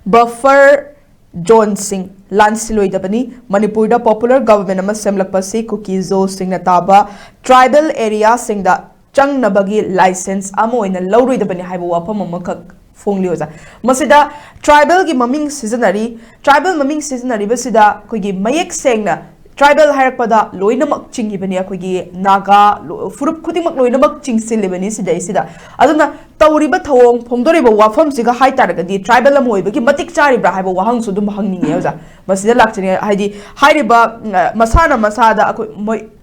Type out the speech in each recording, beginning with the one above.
buffer John Singh Lansiloidabani, Manipur da popular government ama semlakpasi Kuki zo Singna Taba, tribal area Singda Chang Nabagi license Amoina Lauridabani Haibu Wapamaka Fonglioza. Masida tribal gi maming seasonary, tribal maming seasonary Basida, Kugi Mayek Sengna. Tribal Hairpada, Loinamak Chingibania Kugi, Naga, Furup Kudimak Loinamak Ching Silibani Sida Sida. Aduna Tauriba Tong, Pondoriba Wafam Siga High Targadi, Tribal Amoy, Matik Chariba, have a Wahang Sudum Hanging Yosa. Masida Lactini, Heidi, Hairiba, Masana Masada,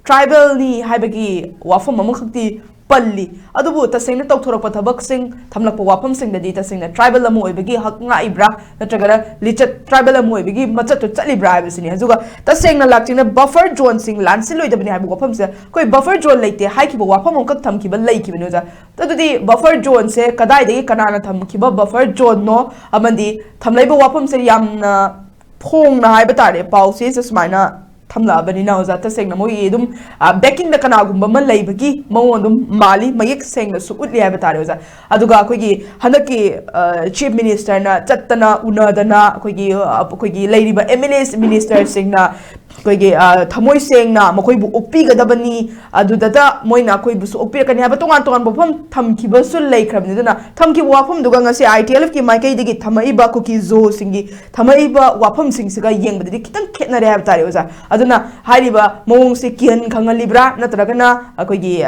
Tribal ni Haibagi, Wafam Mamukti. Palli adubu tasengna tawthorapa thabak sing thamlakpa wapam sing dadi tasengna tribal amu oibagi haknga ibra natragara lichat tribal amu oibagi machat to chalibra habisini hazuga tasengna lakchina buffer zone sing landsil oidabani habu wapam se koi buffer zone leite haikiba wapam onkak thamkiba leikibani oja tadudi buffer zone se kadai dagi kanana thamkiba buffer zone no amandi thamlaiba wapam se yamna phongna haiba tare pau se sumaina Tamla Banina was at the Singna Moyedum, backing the Kanagum, Malay Bagi, Moondum, Mali, Mayek Sing, the Sukutli Avatariza, Aduga Kogi, Hanaki, Chief Minister, Tatana, Unadana, Kogi, Lady, but Emilis Minister Singna, Kogi, Tamoy Singna, Mokoibu Opiga Dabani, Adudata, Moina Koibus Opia can have a Tongan Bopum, Tamkibasul Lake Ramidana, Tamki Wapum, Duganga say, I tell if you might get Tamaiba cookie zo singi, Tamaiba Wapum Singsiga Yang, but they can't get Avatariza. Aduna hariba mawong si kian kanga libra natragana akogi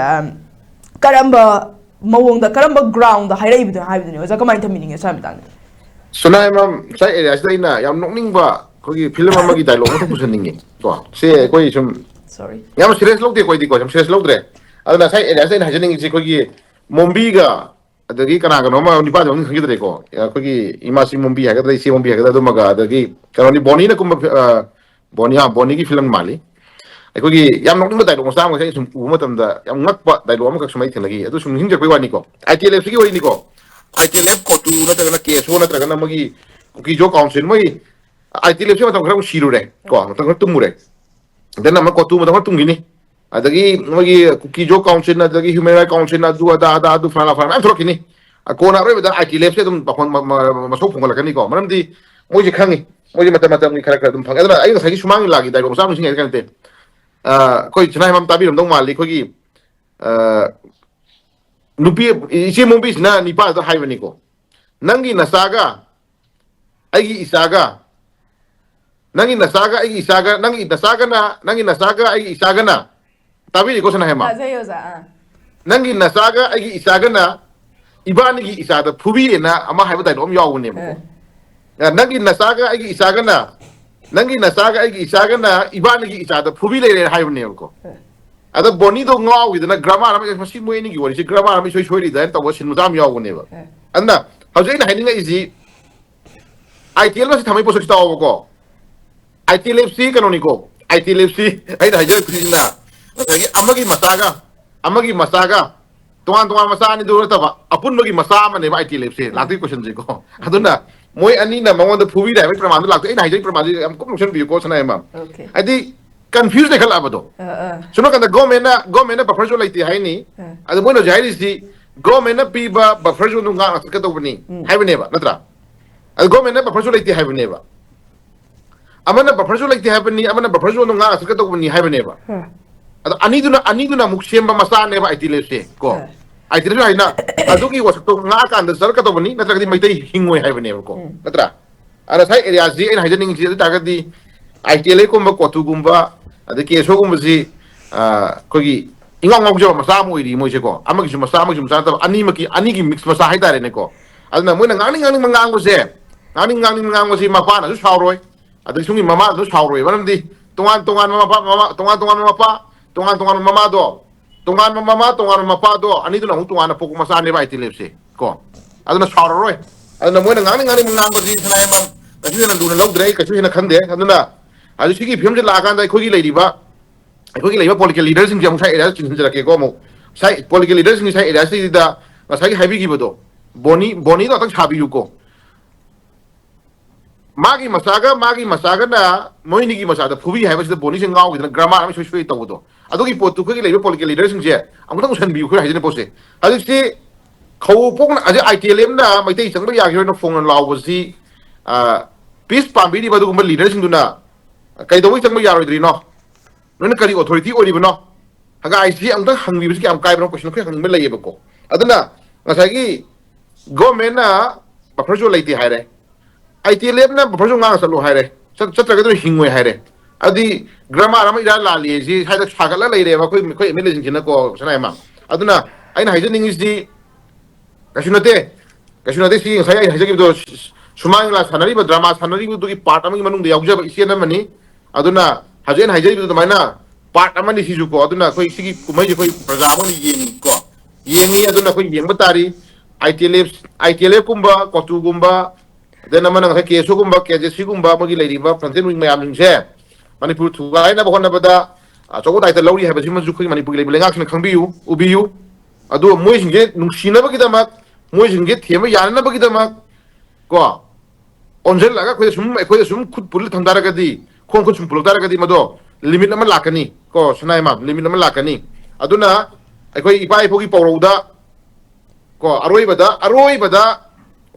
karamba mawong da karamba ground da hairaibu da haibudani oza kamai tamining sa mitang sunai mam sai area sai na yam nokning ba kogi film amagi dialogue mo pusaningi to se koi sum sorry yam serious log de koi di ko sum serious log dre aduna sai area sai na hajaningi se kogi mombi ga adagi kana ga no ma ni pa jong khigi dre ko kogi imasi mombi ha ga dai si mombi ha ga da maga adagi kanoni boni na kum Boni ki film mali. Aku ki yang nong nong dialog sama saya sum umum tanda yang ngak dialog amak sumai tinggal lagi. Itu sum hinjar kau wani ko. ITLF sih wani ko. ITLF ko tu na terkena case, na terkena magi Kuki jo council magi ITLF sih macam kerana siru deh. Ko macam tumur deh. Dan nama ko tu macam tum gini. Adagi magi Kuki jo council na adagi human rights council na dua ada fana. Antro kini. Aku nak rasa dah ITLF sih tu bahkan masuk punggal kan ni ko. Mana nanti mau je kangi. Moje mata-mata ni karakter dum phang adana ai sagi sumang lagi dai rom sam sing kan te koi chna mam tabi rom dong mali ko gi nupi isi mombis na ni pa da haibani ko nangi nasaga ai isaga nangi nasaga ai isaga nangi nasaga ai isaga na tabi ko sana hema nangi nasaga ai isaga na ibani gi isada phubi na ama haiba dai rom yaw ne mo Nangi nasaga ai isagana ibani gi isada phubi le hai bne ko ada boni do ngaw wi na grammar am machine mo ni gi wori si grammar am soi soi da ta wasin mudam yaw ne ba anda hauja ina hainin isi ITL ma si thamai poso sta ko ITL FC kanoni ko ITL FC ai da haja krisina amagi masaga tuan masa ni do ta ba apun magi masa ma ne ba ITL FC lati question ji ko aduna Moi ani na mangon da phubi dai praman da lakto ina hijai praman am ko notion bi ko sana emam adi confused de khala abado suno kan da government na buffer zone laiti hai ni adu moi no jai si government na pi ba buffer zone nga ka to bani hai bane ba natra adu government na buffer zone laiti hai bane ba amana buffer zone laiti hai bani amana buffer zone nga ka to bani hai bane ba adu ani duna muksem ba masa ne ba itile se ko I didn't know na aduki was to nga kan da sarka to bani natra di mai tai hingoi hai bane ko natra ara sai area ji in hajaning ji ta ga di ITL ko ma ko tu gumba adaki so gumba ji ko gi ingong ngong jo masa mo iri mo je ko amagi ju masa ta ani gi mix masa hai tare ne ko adna mo na ngani mangang ko se ngani ko si ma pa na su sauroi adaki sungi mama su sauroi banam di tungan mama pa tungan mama do Tungan mama mapa do ani tu na tungan na pokok masa ne ba ITL se ko aduna sauroi aduna mo na ngani mangang ko ji sana emam kasi na duna log drai kachu hina khande aduna adu sigi phim je la kan dai khogi lei ba political leaders sing jam sai area chin jara ke ko mo sai political leaders sing sai area sai da sai haibi gi bodo boni do tang chabi yu ko magi masaga na moini gi masada phubi haiba sida boni sing ngau gi na grammar am soi to bodo adu gi potu khogi lei political leaders sing je am tang usan bi khu hai ne pose adu si khau pok na ITLM na mai tai chang ba ya gi no phone law bo si peace pambi di badu kumbal leader singduna kai dawai changma yaroidri no nona kari authority ori bano haga IC amta hangbi biski am kai bano question ko hangme laye bako aduna ngasagi government na bafrojo laiti haire IT lab na bafrojo nga salo haire chatra ga do hingwe haire adi grammar ama ira la li ji haida sagala laire ba koi emele jingina ko sanai ma aduna aina haiden english di kashinate si saya haijagi do sumang la sanari ba drama sanari bu gi part amagi manung de yaujaba isi na mani aduna hajen haijagi do maina part amani si ju ko aduna koi sigi kumai je koi praja mo ni yeng ko yengi aduna koi yeng batari ITLF kumba kotu kumba then amana ka keso kumba KJC kumba magi lady ba plantain wing mayam ningse Manipur tu ai na bokona bada chogo dai ta lori ha ba jima ju koi Manipur le belengak na khangbiu ubiu adu moi singe nungsina ba kidamak moi singe thema yana ba kidamak ko onjel laga khoi sum khud pul thamdara ka di khong khud sum pul dara ka di mado limit ama lakani ko sunai ma limit ama lakani aduna khoi ipai phogi pawroda ko aroi bada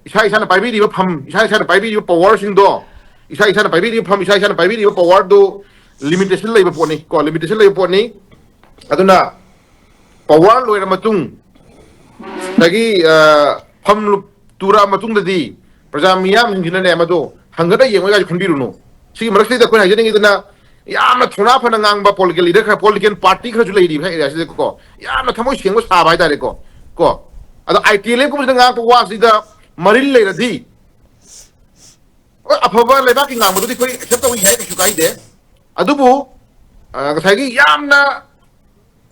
isa na paibi di pham isa na paibi di power sing do isa na paibi di pham isa na paibi di power do limitation lai ba poni ko limitation lai poni aduna power loi ra matung dagi pham tura matung dadi praja miyam hingina ne amado hangada yengoi ga khunbiru no sigi marakse da ko hajeni idana yamna thona phana ngang ba political leader kha political party kha ju lei di bhai ya ko yamna thamoi sengbo sa bai dare ko ado ITL ko ngang to wa sida maril lei radi afaba leba ki ngang mo di koi accept wi hai ki kai de adubu ngasagi yamna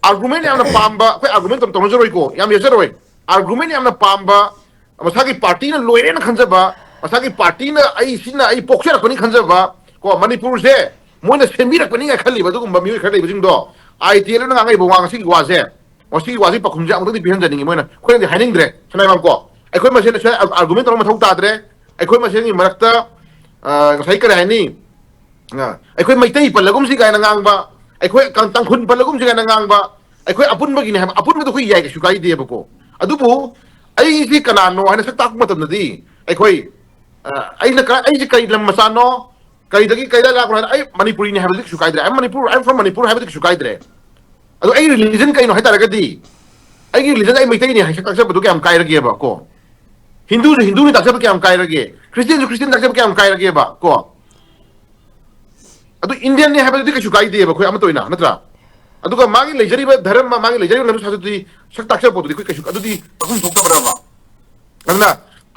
argument yamna pamba koi argument tom tom joroi ko yam yeseroi argument yamna pamba masagi party na loire na khanjaba masagi party na ai sina ai pokshara koni khanjaba ko Manipur se moina sembira koni nga khali badu kumba mi khali bujing do ITL na ngai bo wang sigi wa se wasi pakhumja amdo di bihan janingi moina khoi di haning dre sanai mam ko ai khoi masen se argument ro mathau ta dre ai khoi masen ni marakta sai kare hani ai khoi maitai palagum si ga na ngang ba ai khoi kang tang khun palagum si ga na ngang ba ai khoi apun bagi ne apun ma do khoi yai ka shukai de ba ko adubu ai si kanano ana sa tak matam na di ai khoi ai si kai lam masano kai dagi kai da la ko ai Manipuri ni habdik shukai dre I'm from Manipur habdik shukai dre ado ai religion kai no haitara gadi ai religion ai maitai ni hai tak sa badu ke am kai rage ba ko Hindu ni tak sa ke am kai rage Christian tak sa ke am kai rage ba ko ado Indian ni habdik shukai de ba ko am toina natra ado ka magi lejari ba dharam ma magi lejari na sa di sak tak sa bodu di ko kai ado di akum thok ta ba na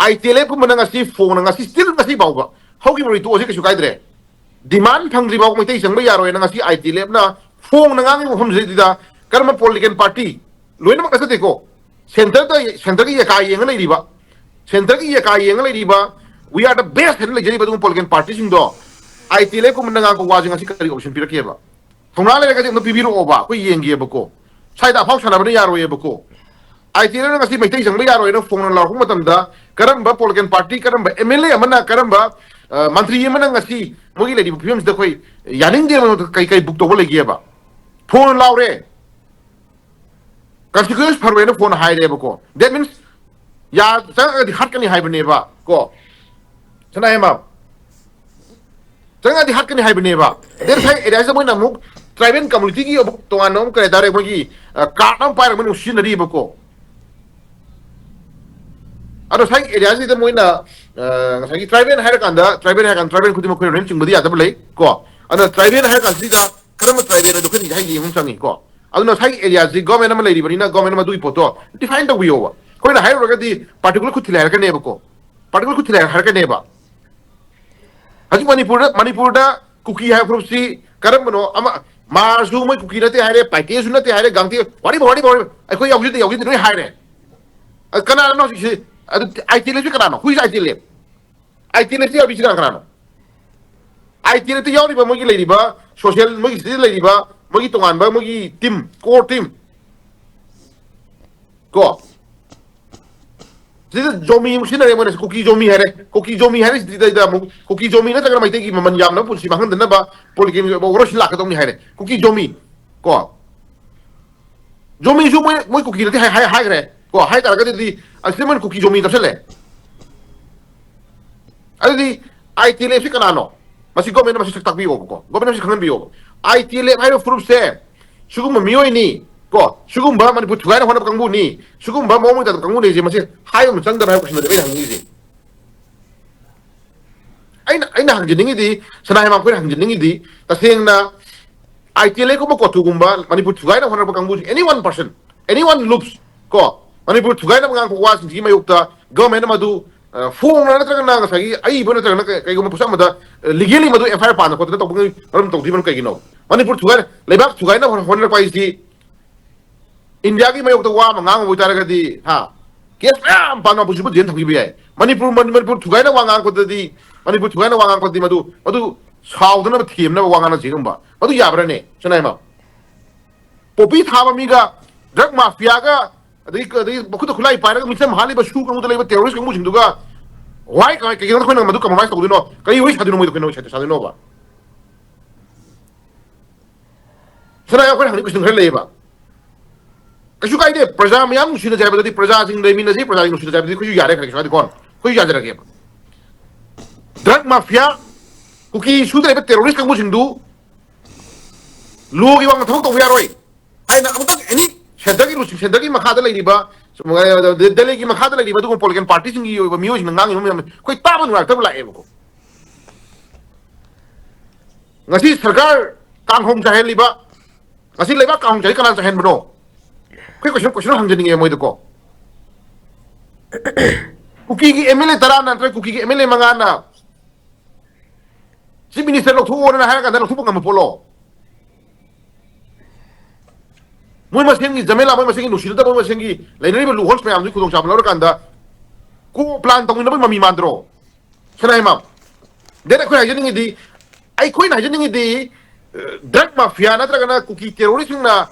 ITL ko mananga si phone nga si still nga si ba ba hogi mori to si ka shukai dre demand phangri ba ko maitai sangba yaro na nga si ITL na phone na ngangi mo hamje dida karma political party loina ma kasate ko center ki yaka yeng lai riba center ki yaka yeng lai riba we are the best hen lai jari badung political party sing do ITL ko mananga ko wajing asi kari option pirake ba thongna le ka no pibiru oba ko yengi ba ko saida phau sana ba yaro ye ba ko ITL na ngasi maitai sangba yaro no phone la ko matam da karamba political party karamba MLA amana karamba mantri yemana ngasi mogi le di films da koi yaning de kai book to le ba phone laure constitution parwe no phone hai re ba ko that means ya sa di hat kani hai bane ba ko sana ema sanga di hat kani hai bane ba there sai area sa mo na muk tribal community ki to anom kare dare mogi katam par mo shinari ba ko ado sai area si da mo na sai tribal hai kan da tribal khudi mo ko ren chung budi ya da le ko ana tribal hai kan si da karama tribal na dokani hai gi hum sangi ko aduna sai area ji government ma lei bani na government ma dui poto define the way over ko na hai ro ga di particular khuthila ka ne ba ko particular khuthila har ka ne ba haji Manipur da Kuki hai group si karam no ama ma su mai Kuki na te hai re package su na te hai re gangti wari ai ko yaujit no hai re kana no si ITL si kana no who is ITL si abi si kana no ITL te yauri ba mo gi lei ba social mo gi lei ba mogi tongan ba mogi team core team ko Jadi zombie mungkin ada yang mana Kuki zombie hari tidak mau Kuki zombie na jangan maite ki maman yam na pun si makan dana ba polikin ba uros la ka tong ni hari Kuki zombie ko zombie zo mo Kuki na hai gre ko hai ta ka di asli man Kuki zombie ta sele adi ITLF si kanano masi government masi saktak biyo ko government masi kangan biyo ITLF hayo proof se sugum miyoy ni ko sugum ba Manipur thugai na hona kangbu ni sugum ba mo mo ta kangbu ni je masi hayo mo chang da hayo question de hang ni je aina hang jiningi di sanai ma ko hang jiningi di ta sengna ITLF ko ko tugumba Manipur thugai na hona kangbu any one person anyone loops ko Manipur thugai na ngang ko was ji mayukta government ma du phone na tra na nga sagi ai bona tra na kai ko pusa ma da legally ma du FIR pa na ko ta bung ram to di ban kai gino Manipur thugai lebak thugai na hon na pai si India ki mayukta wa ma ngang bo ta ga di ha kes am pa na bu bu den thagi bi ai Manipur thugai na wa ngang ko di Manipur thugai na wa ngang ko di ma du saw na thiem na wa ngang na ji ba ma du ya bra ne sanai ma popi thaba mi ga drug mafia ga adai bakut khulai paira ga misam hali ba shu kamu talai ba terrorist kamu jinduga why kai kai ko na madu compromise ko dino kai wi sadino mo ko no sadino ba sara ya ko hani kusin khale ba kashu kai de praja miyam shina jabe di praja sing dai min nasi praja sing shina jabe di ko yare kai shadi kon ko ya jara ke drug mafia kuki shu dai ba terrorist kamu jindu logi wang thong to ya roi ai na amtak any Sendagi makada lagi ba, delegi makada lagi ba tu kung political party singi ba miyo sinang ngang koi taban ngal tabla ko. Ngasi sarkar kang hong jahen liba, ngasi leba kang hong jahen kanan jahen bano. Koi question hang jeni mo ko. Kuki ki MLA taran na kuki ki MLA mangana. Si minister lo thuo na ha ka na lo thuo ngam polo. Moi masengi jamela moi masengi nushida moi masengi lainari ba luhons me amni kudong chapla kanda ko plan tong na ba mami mandro sanai ma dere ko hajening di ai ko na hajening di drug mafia na traga na kuki terrorism na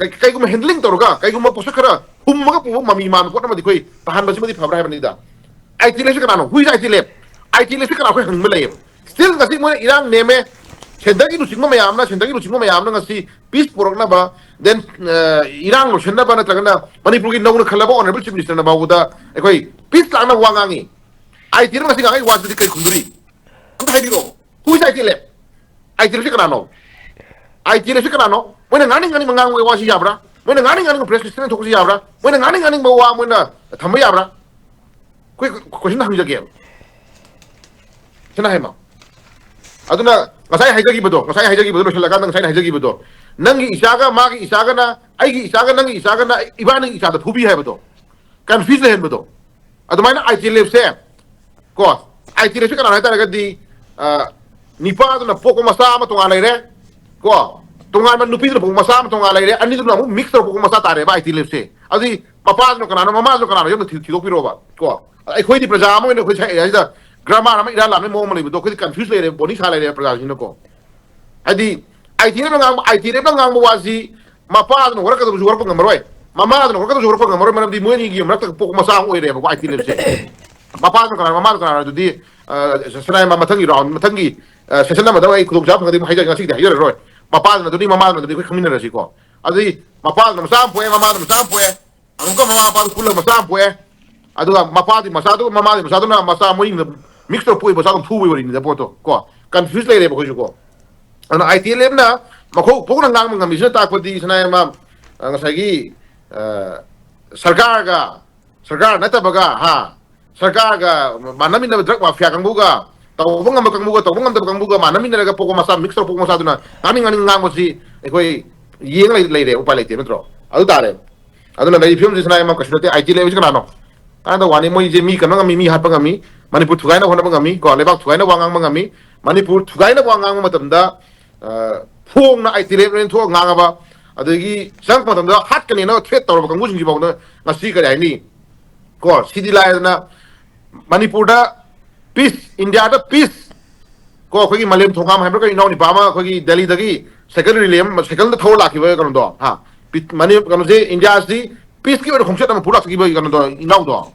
kai ko handling torga kai ko posakara humma ko mami man ko na di koi tahan basi madi fabra bani da ai tile shi kana hui ai tile shi kana ko hang mele still ngasi mo irang neme sendagi lu singma mayam na ngasi peace porok ba then irang lo senda ba na tagana Manipur ki nong na khalaba honorable chief minister na ba uda ekoi peace lang na wangangi ai tira ngasi ngai was di kai khunduri ang hai diro hui sai tile ai tira shi kana no mo na ngani mangang wa si yabra mo na ngani press minister thok si yabra mo na ngani ba wa mo na thamba yabra koi question ham jage chana hai ma aduna ngasai haijagi bodo lo selakan ngasai haijagi bodo nangi isaga magi isaga na aigi isaga nangi isaga na ibani isaga thubi hai bodo confuse le hen bodo adumaina ITLF se ko ITLF se kana ta ga di nipa na poko masa ma tonga leire ko tonga ma nupi na poko masa ma tonga leire ani na mu mix poko masa tare ba ITLF se adi papa no kana mama no kana yo thi piro ba ko ai khoi di praja mo ne khoi sai ai da grammar ama ira lamne mo mo libo ko confuse le boni sala le praja jino ko adi ITLF ngang wasi mapa no wara ka du wara pang maroi mama no wara ka du wara pang maroi manam di mo ni gi mrak pok masa o ire ba ITLF se mapa no kana mama no kana du di sanai mama thangi round mathangi session ma da ai khudum jap ngadi hai ga sik da yore roi mapa no du di mama no du ko khamina ra si ko adi mapa no sam poe mama no sam poe ang ko mama pa kula masam poe adu mapa di masadu mama di masadu na masa mo ing mixture poe ba sa thu we ni da poto ko confuse le ba ko ko ana ITLF na mako pok na ngang ngam misna ta ko di sanai ma ngasagi sarkar na ta baga ha sarkar ga manami na drug mafia kang buga taw ngam kang buga manami na ga pok masa mixture pok masa duna kami ngang mo si ekoi yeng lai re upa lai te metro adu tare adu na dai film sanai ma kasute ITLF kana no anda wani mo je mi kana mi hat pangami Manipur thugai na hona pangami ko lebak thugai na wangang pangami Manipur thugai na wangang matamda phong na ITLF ren tho ngang ba adagi sang matamda hat kani na threat tor kang bujing ji ba na ngasi ka dai ni ko sidi lai na Manipur da peace India da peace ko khoi malem thongam hai ba inau ni ba ma khoi Delhi dagi secondary lem second da thol lakhi ba kan do ha mani kan je India si peace ki ba khomset na pura ki ba kan do inau do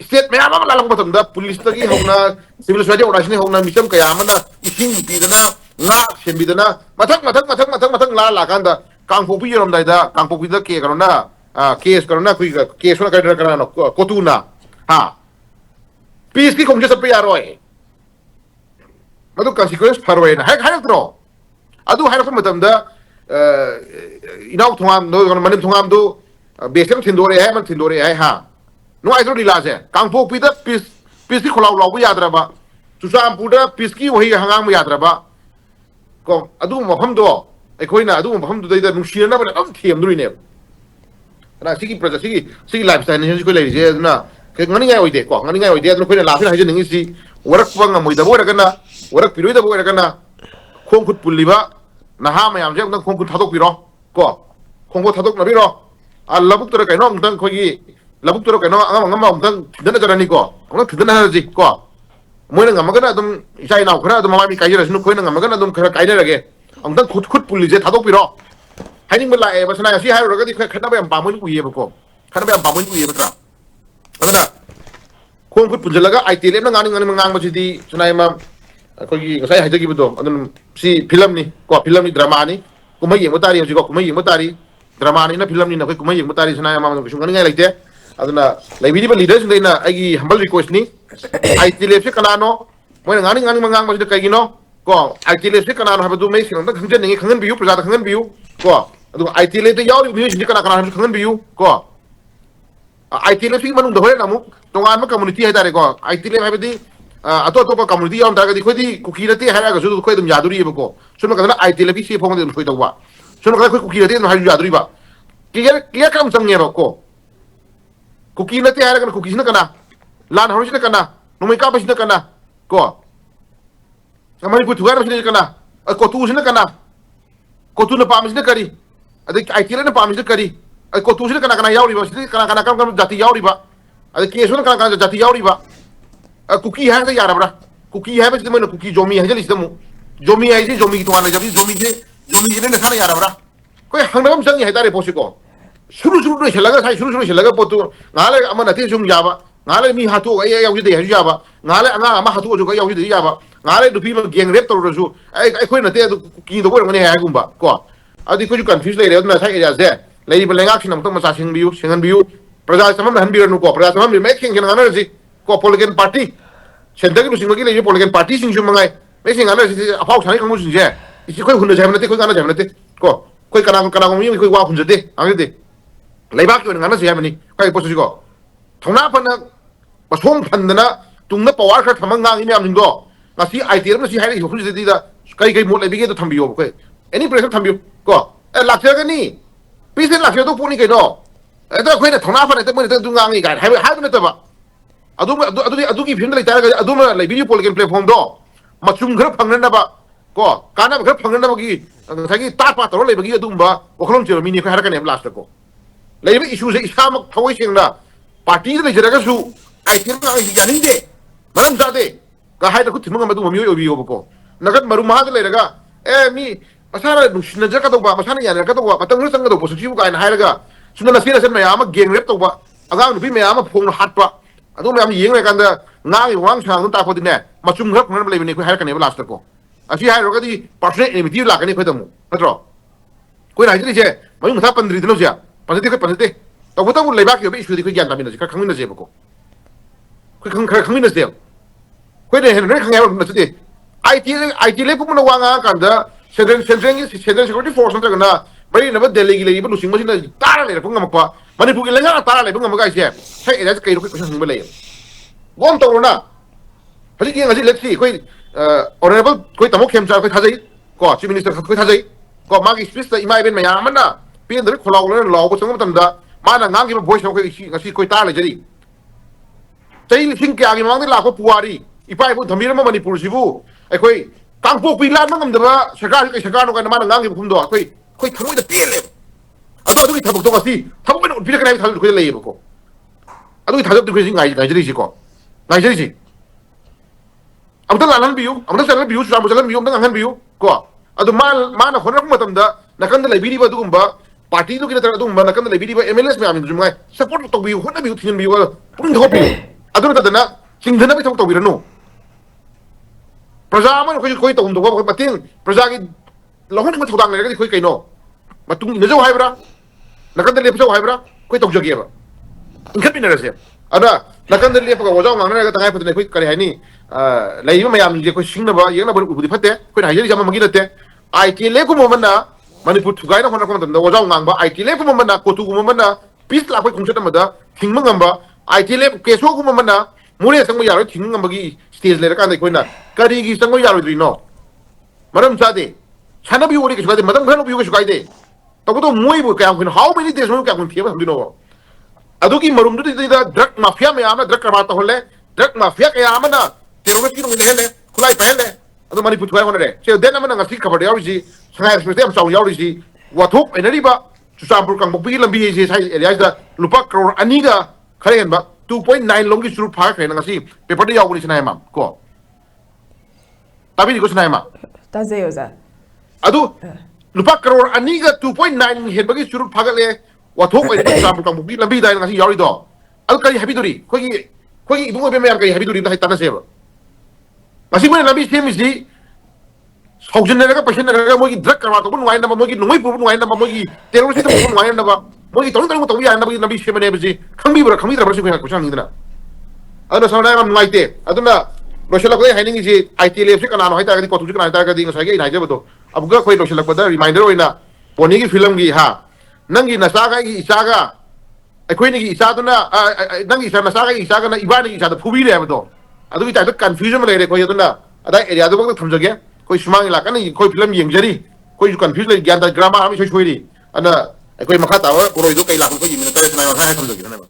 state me ama lalang batam da police tagi hona civil society organization hona misam kaya mana ising bidana nga sembidana mathak la kanda kangpo pi rom dai da kangpo pi da ke karona case karona kui case na kadra karana kotuna ha peace ki khomje sape yaroi madu consequence farway na hai tro adu hai ko matamda inau thongam do manim thongam do besem thindore hai man thindore hai ha no ai tro dila se kangpok pi da pis ki kholau lau yadra ba chusam puda pis ki wahi hangang yadra ba ko adu mafam do aikoina adu mafam do da nushina ba am thiam duri ne na sigi praja sigi lifestyle ni ko le je na ke ngani ngai oide ko ngani ngai oide no ko la ha je ningi si warak pang moi da bo da kana warak piroi da bo da kana khong khut pulliba na ha ma yam je ngang khong khut thadok piro ko khong khut thadok na biro a labuk to kai no ngang khogi labuk to kai no ngam ngam dana jarani ko ngam thidana ji ko moi na ngam kana dum isai na khara dum ma mi kai ra sinu ko na ngam kana dum khara kai na rage ngam khut khut pulli je thadok piro haning bala e basana si hai ro ga di khana ba yam ba mo ku ye ba ko khana ba yam ba mo ku ye ba tra adana khong khut punjalaga IT lem na ngani ngang ba si di sunai ma kogi ngasai hai gi budo adun si film ni ko film ni drama ni kumai yeng mutari ji ko kumai yeng mutari drama ni na film ni na ko kumai yeng mutari sunai ma ko shungani ngai laite aduna lai video leaders ndai na ai humble request ni IT lem se kana no moi ngani ngang ba si kai gi no ko IT lem se kana no ha ba du mai sin da khangjen ni khangan biu praja da khangan biu ko adu IT lem te yaw ni ni kana khangan biu ko IT lem si manung da hore na mu tongan ma community hai dare ko IT lem ha ba di ato community yaw da ga di khodi kuki rate ha ga su khoi dum yaduri ba ko sunu ka na IT lem si phong de khoi da wa sunu ka khoi kuki rate no ha yaduri ba kiya kam sang ne ba ko kuki rate ha ga kuki sina kana lan hori sina kana no mai ka ba sina kana ko amari pu thugar sina kana ko tu sina kana ko tu na pa sina kari ade IT lem na pa sina kari ko tu sina kana yauri ba sina kana kam jati yauri ba ade ke sunu kana jati yauri ba kuki hai da yara bra kuki hai ba sina mo kuki jomi hai jali sidamu jomi hai ji jomi ki tuan jabi jomi je ne sana yara bra ko hangnam sang hai tare posi ko shuru no shelaga sai shuru shelaga potu ngale amana te sum jaba ngale mi hatu ai yaw ji de hai jaba ngale anga ama hatu jo ga yaw ji de jaba ngale du pi ma geng rep to ro su ai khoi na te kuki do ko ngane hai gumba ko adi ko ju confuse le re na sai ya ze le ba lenga khinam to ma sa sing biu singan biu praja samam han biu no ko praja samam me king kin ngana ji ko political party sendagi lu singagi le political party sing sum mangai me sing ngana ji afau thani kang sing je isi khoi hunna jamna te khoi ngana jamna te ko khoi kana mi khoi wa hunja de ang de leibak yo ngana se mani kai posu ji ko thongna phana pasong phandana tungna power kha thamang ngang ni am ning do ngasi IT ram si hai ri hunja de da kai mo le bi ge to thambiyo ko any pressure thambiyo ko lakse ga ni pisen lakse to puni ke do da khoi na thongna phana te mo te dung ngang ni ga hai na ta ba adugi film lai taraga aduma lai video political platform do machum ghar phangna ba ko kana ghar phangna ba gi thagi ta pa to lai ba gi adumba okhlom chero mini ko har kan em last ko lai ba issue se isam thawai singna party lai jara ga su ai tin ga yanin de maram sa de ga hai da ku thimang ma du mi yo bi yo ko nagat maru ma ha lai raga mi asara nushna ja ka to ba masana ya ka to ba patang sang do positive ka na hai raga sunna sina sen ma ya ma geng rep to ba agang bi me ya ma phong hat ba adu me am yeng le kan da ngai wang chang ta ko din ne machum ghar phang le ni ko har kan ne last ko asi hai ro ga di personal enmity la kan ni ko da mu patro ko na ji je mai mu tha pandri dino ja pandri ko pandri to ko ta mu le ba ki be issue di ko gyan ta min ji ka khang min je ba ko khang min je ko de hen re khang ya na ti IT le pu mu na wanga kan da central security force na na mai na ba delhi gi le ba lu sing ma sin na ta le phang ma pa Manipur ki lenga ta le phang ma ga ise sai ila kai ro ko sang ba le gom to na hali ki ngaji let's see koi honorable koi tamo khem cha koi thajai ko chief minister koi thajai ko ma gi speech ta imai ben ma ya man na pin der kholau le law ko chung tam da ma na ngang gi voice ko ngasi koi ta le jari tai thing kya gi mang de la ko puari ipai bu thamir ma Manipur sibu ai koi kangpok pi lan mangam da ba sarkar no ka ma na ngang gi khum do koi thamoi da pel le adu ki thabuk to kasi thabuk no pi ka nai thal ko le ye ko adu ki thajab du ko ngai jari si ko ngai jari si amta lalan biu amta salan biu suram salan biu amta ngan biu ko adu mal mana khonak matam da nakan da lebiri ba dugumba party du kina tara dugumba nakan da lebiri ba MLS me amin jumngai support to biu khona biu thin biu pun do biu adu ta dana singdana bi thok to birano praja man koi to hum do ko patin praja ki lohon ma thodang le ga koi kaino matung ne jo haibra nakan da le pso haibra koi to jage ba ngkat bin rase ada nakan dari apa kau jauh mana kita tengah petani kau kari ini lagi mana yang je kau Singna ba yang nak berubah pate kau hari jadi zaman magi nate IT le ko mana Manipur tugai na kau nak kau tanda kau jauh ngang ba IT le ko mana kau tu ko mana pis lah kau kungsi tamada ting mengamba IT le keso ko mana mulai sang yaro ting mengamba stage le kan kau na kari gi sang yaro dino maram sade sana bi uri ke suka de madam kan bi ke suka de tapi tu mui bu kaya kau how many days mu kaya kau tiap dino aduki marum tu tidak drug mafia me ama drug kerabata holle drug mafia kaya ama na terorist ki nungin hele kulai pahele adu Manipur tuai hona de so den ama na ngasi kabar yaw ji sangai respect am saw yaw ji wathuk enari ba chusampur kang bukpi lambi ji sai area da lupa crore aniga kharen ba 2.9 longi suru phar khain ngasi paper de yaw ni sanai mam ko tabi ko sanai ma ta zeyo za adu lupa crore aniga 2.9 hen bagi suru phagale wathok ai ba sam kang bi lambi dai ngasi yari do al kai happy duri khoi ibungo be me kai happy duri dai tana seba ngasi mo lambi sem ji saujin ne ga passion ne ga mo gi drug karwa to bun wai na mo gi nungoi pu bun wai na mo gi terrorist bun wai na ba mo gi tong to ya na lambi sem ne bi khang bi bra khang bi bra shi ko sang ni na ado sa na ngam ngai te aduna loshela ko hai ningi ji IT lab se kana no hai ta ga ko tu kana ta ga di ngai ga ina je ba अब गा कोई लोशल पदा reminder होइना pony की film की हा नंगी नसागा की इसागा अखोइनी की इसा तो ना नंगी इसा नसागा की इसागा ना इबानी की इसा तो फुबी ले बतो अदु की टाइप कंफ्यूजन में ले कोई तो ना अदा एरिया तो बग थम जगे कोई सुमांग इलाका नहीं कोई फिल्म यंगजरी कोई कंफ्यूज ले ज्ञान दा ग्रामा हम छोई छोई दी अना कोई मखा तावा कोई तो कई लाख कोई मिनट है ना मखा है थम जगे ना